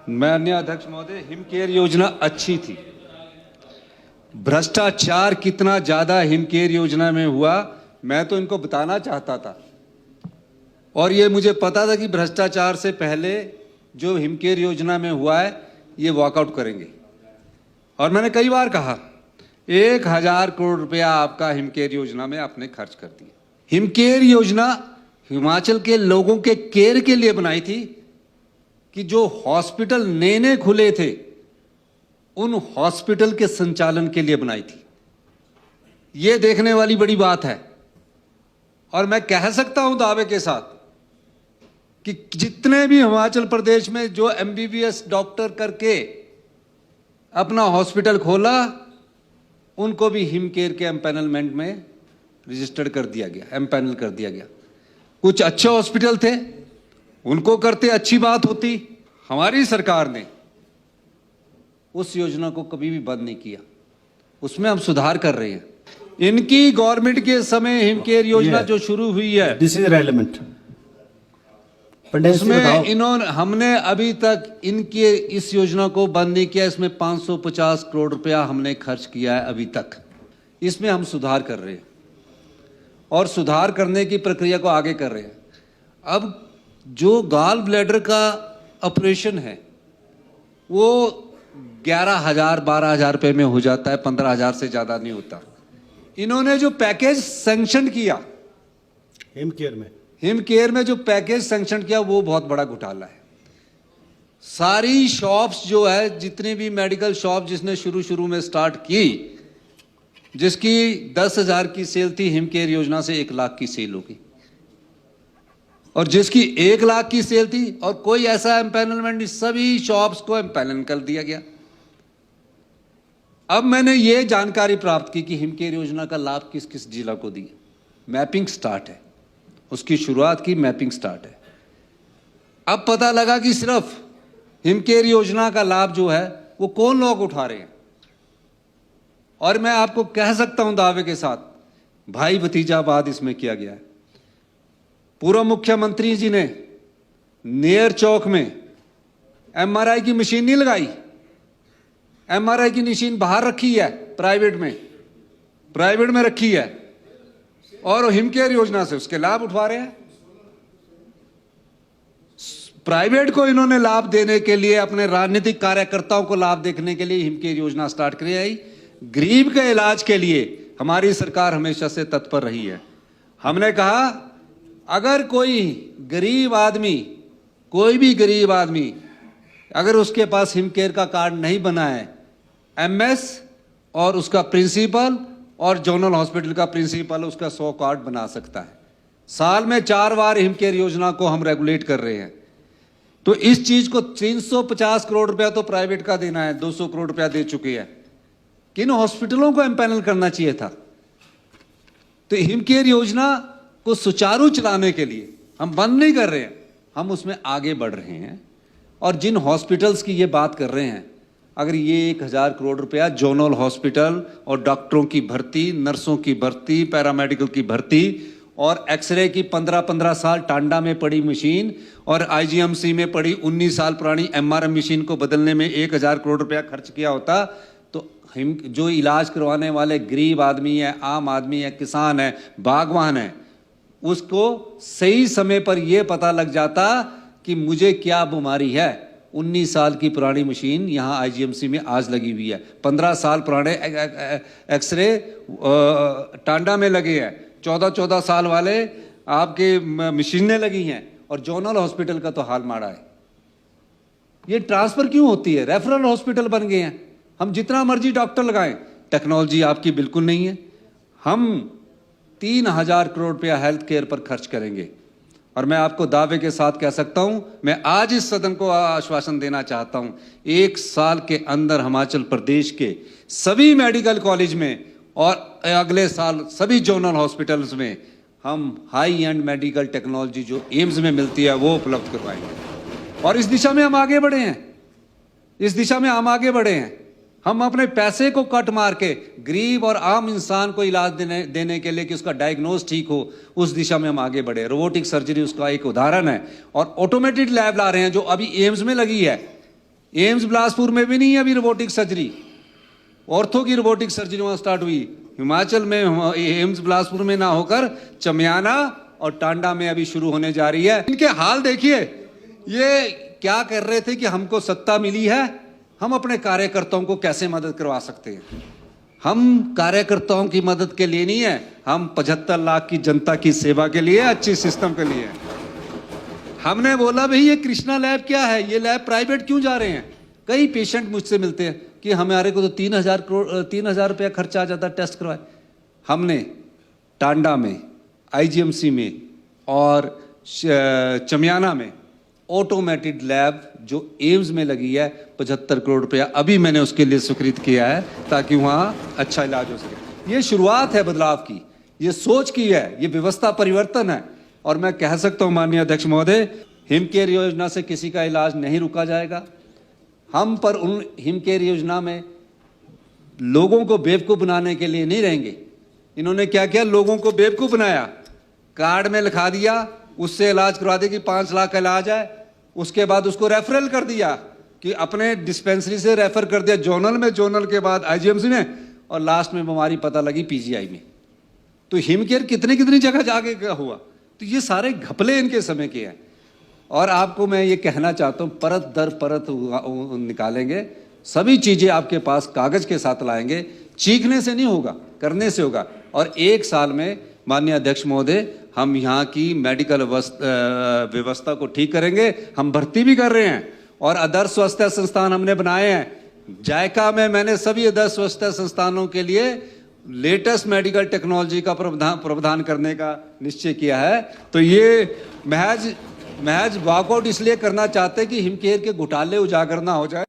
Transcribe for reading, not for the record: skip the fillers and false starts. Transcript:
माननीय अध्यक्ष महोदय, हिमकेयर योजना अच्छी थी। भ्रष्टाचार कितना ज्यादा हिमकेयर योजना में हुआ, मैं तो इनको बताना चाहता था। और ये मुझे पता था कि भ्रष्टाचार से पहले जो हिमकेयर योजना में हुआ है, ये वॉकआउट करेंगे। और मैंने कई बार कहा 1000 करोड़ रुपया आपका हिमकेयर योजना में आपने खर्च कर दिया। हिमकेयर योजना हिमाचल के लोगों के केयर के लिए बनाई थी कि जो हॉस्पिटल नए नए खुले थे, उन हॉस्पिटल के संचालन के लिए बनाई थी। यह देखने वाली बड़ी बात है। और मैं कह सकता हूं दावे के साथ कि जितने भी हिमाचल प्रदेश में जो एमबीबीएस डॉक्टर करके अपना हॉस्पिटल खोला, उनको भी हिमकेयर के एम्पैनलमेंट में रजिस्टर्ड कर दिया गया, एम्पैनल कर दिया गया। कुछ अच्छे हॉस्पिटल थे, उनको करते अच्छी बात होती। हमारी सरकार ने उस योजना को कभी भी बंद नहीं किया, उसमें हम सुधार कर रहे हैं। इनकी गवर्नमेंट के समय हिमकेयर योजना जो शुरू हुई है, दिस इज रेलेवेंट। उसमें इन्होंने हमने अभी तक इनके इस योजना को बंद नहीं किया। इसमें 550 करोड़ रुपया हमने खर्च किया है अभी तक। इसमें हम सुधार कर रहे हैं और सुधार करने की प्रक्रिया को आगे कर रहे हैं। अब जो गॉल ब्लैडर का ऑपरेशन है, वो 11,000 12,000 रुपये में हो जाता है, 15,000 से ज़्यादा नहीं होता। इन्होंने जो पैकेज सैंक्शन किया हिमकेयर में जो पैकेज सैंक्शन किया, वो बहुत बड़ा घोटाला है। सारी शॉप्स जो है, जितनी भी मेडिकल शॉप जिसने शुरू में स्टार्ट की, जिसकी 10,000 की सेल थी, हिमकेयर योजना से 1 लाख की सेल होगी। और जिसकी 1 लाख की सेल थी और कोई ऐसा एम्पैनलमेंट नहीं, सभी शॉप्स को एम्पैनल कर दिया गया। अब मैंने ये जानकारी प्राप्त की कि हिमकेयर योजना का लाभ किस किस जिला को दिया। मैपिंग स्टार्ट है, उसकी शुरुआत की, मैपिंग स्टार्ट है। अब पता लगा कि सिर्फ हिमकेयर योजना का लाभ जो है वो कौन लोग उठा रहे हैं। और मैं आपको कह सकता हूं दावे के साथ, भाई भतीजावाद इसमें किया गया है। पूर्व मुख्यमंत्री जी ने नेयर चौक में एमआरआई की मशीन नहीं लगाई। एमआरआई की मशीन बाहर रखी है, प्राइवेट में रखी है, और हिमकेयर योजना से उसके लाभ उठा रहे हैं। प्राइवेट को इन्होंने लाभ देने के लिए, अपने राजनीतिक कार्यकर्ताओं को लाभ देखने के लिए हिमकेयर योजना स्टार्ट करी आई। गरीब के इलाज के लिए हमारी सरकार हमेशा से तत्पर रही है। हमने कहा अगर कोई भी गरीब आदमी अगर उसके पास हिमकेयर का कार्ड नहीं बना है, एमएस और उसका प्रिंसिपल और जोनल हॉस्पिटल का प्रिंसिपल उसका 100 कार्ड बना सकता है। साल में 4 बार हिमकेयर योजना को हम रेगुलेट कर रहे हैं। तो इस चीज को 350 करोड़ रुपया तो प्राइवेट का देना है, 200 करोड़ रुपया दे चुके हैं। किन हॉस्पिटलों को एम्पैनल करना चाहिए था। तो हिमकेयर योजना को सुचारू चलाने के लिए हम बंद नहीं कर रहे हैं, हम उसमें आगे बढ़ रहे हैं। और जिन हॉस्पिटल्स की ये बात कर रहे हैं, अगर ये 1000 करोड़ रुपया जोनल हॉस्पिटल और डॉक्टरों की भर्ती, नर्सों की भर्ती, पैरामेडिकल की भर्ती और एक्सरे की 15-15 साल टांडा में पड़ी मशीन और आईजीएमसी में पड़ी 19 साल पुरानी एमआरएम मशीन को बदलने में 1000 करोड़ रुपया खर्च किया होता, तो जो इलाज करवाने वाले गरीब आदमी है, आम आदमी है, किसान है, बागवान है, उसको सही समय पर यह पता लग जाता कि मुझे क्या बीमारी है। 19 साल की पुरानी मशीन यहाँ आईजीएमसी में आज लगी हुई है, 15 साल पुराने एक्सरे टांडा में लगे हैं, 14-14 साल वाले आपके मशीनें लगी हैं। और जोनल हॉस्पिटल का तो हाल माड़ा है। ये ट्रांसफर क्यों होती है? रेफरल हॉस्पिटल बन गए हैं, हम जितना मर्जी डॉक्टर लगाएं, टेक्नोलॉजी आपकी बिल्कुल नहीं है। हम 3000 करोड़ रुपया हेल्थ केयर पर खर्च करेंगे। और मैं आपको दावे के साथ कह सकता हूं, मैं आज इस सदन को आश्वासन देना चाहता हूं, 1 साल के अंदर हिमाचल प्रदेश के सभी मेडिकल कॉलेज में और अगले साल सभी जोनल हॉस्पिटल्स में हम हाई एंड मेडिकल टेक्नोलॉजी जो एम्स में मिलती है वो उपलब्ध करवाएंगे। और इस दिशा में हम आगे बढ़े हैं। हम अपने पैसे को कट मार के गरीब और आम इंसान को इलाज देने के लिए कि उसका डायग्नोस ठीक हो, उस दिशा में हम आगे बढ़े। रोबोटिक सर्जरी उसका एक उदाहरण है। और ऑटोमेटेड लैब ला रहे हैं जो अभी एम्स में लगी है। एम्स बिलासपुर में भी नहीं है अभी रोबोटिक सर्जरी, ऑर्थो की रोबोटिक सर्जरी वहां स्टार्ट हुई। हिमाचल में एम्स बिलासपुर में ना होकर चमियाना और टांडा में अभी शुरू होने जा रही है। इनके हाल देखिए, ये क्या कर रहे थे कि हमको सत्ता मिली है, हम अपने कार्यकर्ताओं को कैसे मदद करवा सकते हैं। हम कार्यकर्ताओं की मदद के लिए नहीं है, हम 75 लाख की जनता की सेवा के लिए, अच्छी सिस्टम के लिए। हमने बोला भाई ये कृष्णा लैब क्या है, ये लैब प्राइवेट क्यों जा रहे हैं। कई पेशेंट मुझसे मिलते हैं कि हमारे को तो 3,000 रुपया खर्चा आ जाता टेस्ट करवाए। हमने टांडा में, आईजीएमसी में और चमियाना में ऑटोमेटेड लैब जो एम्स में लगी है 75 करोड़ रुपया अभी मैंने उसके लिए स्वीकृत किया है ताकि वहाँ अच्छा इलाज हो सके। ये शुरुआत है बदलाव की, ये सोच की है, ये व्यवस्था परिवर्तन है। और मैं कह सकता हूँ माननीय अध्यक्ष महोदय, हिमकेयर योजना से किसी का इलाज नहीं रुका जाएगा। हम पर उन हिमकेयर योजना में लोगों को बेवकूफ़ बनाने के लिए नहीं रहेंगे। इन्होंने क्या किया, लोगों को बेवकूफ़ बनाया, कार्ड में लिखा दिया, उससे इलाज करवा दिया कि 5 लाख का इलाज है, उसके बाद उसको रेफरल कर दिया कि अपने डिस्पेंसरी से रेफर कर दिया जोनल में, जोनल के बाद आईजीएमसी में, और लास्ट में बीमारी पता लगी पीजीआई में। तो हिमकेयर कितनी कितनी जगह जाके हुआ। तो ये सारे घपले इनके समय के हैं। और आपको मैं ये कहना चाहता हूँ, परत दर परत निकालेंगे, सभी चीज़ें आपके पास कागज़ के साथ लाएंगे। चीखने से नहीं होगा, करने से होगा। और 1 साल में माननीय अध्यक्ष महोदय, हम यहाँ की मेडिकल व्यवस्था को ठीक करेंगे। हम भर्ती भी कर रहे हैं और आदर्श स्वास्थ्य संस्थान हमने बनाए हैं। जायका में मैंने सभी आदर्श स्वास्थ्य संस्थानों के लिए लेटेस्ट मेडिकल टेक्नोलॉजी का प्रावधान करने का निश्चय किया है। तो ये महज वॉकआउट इसलिए करना चाहते हैं कि हिमकेयर के घोटाले उजागर ना हो जाए।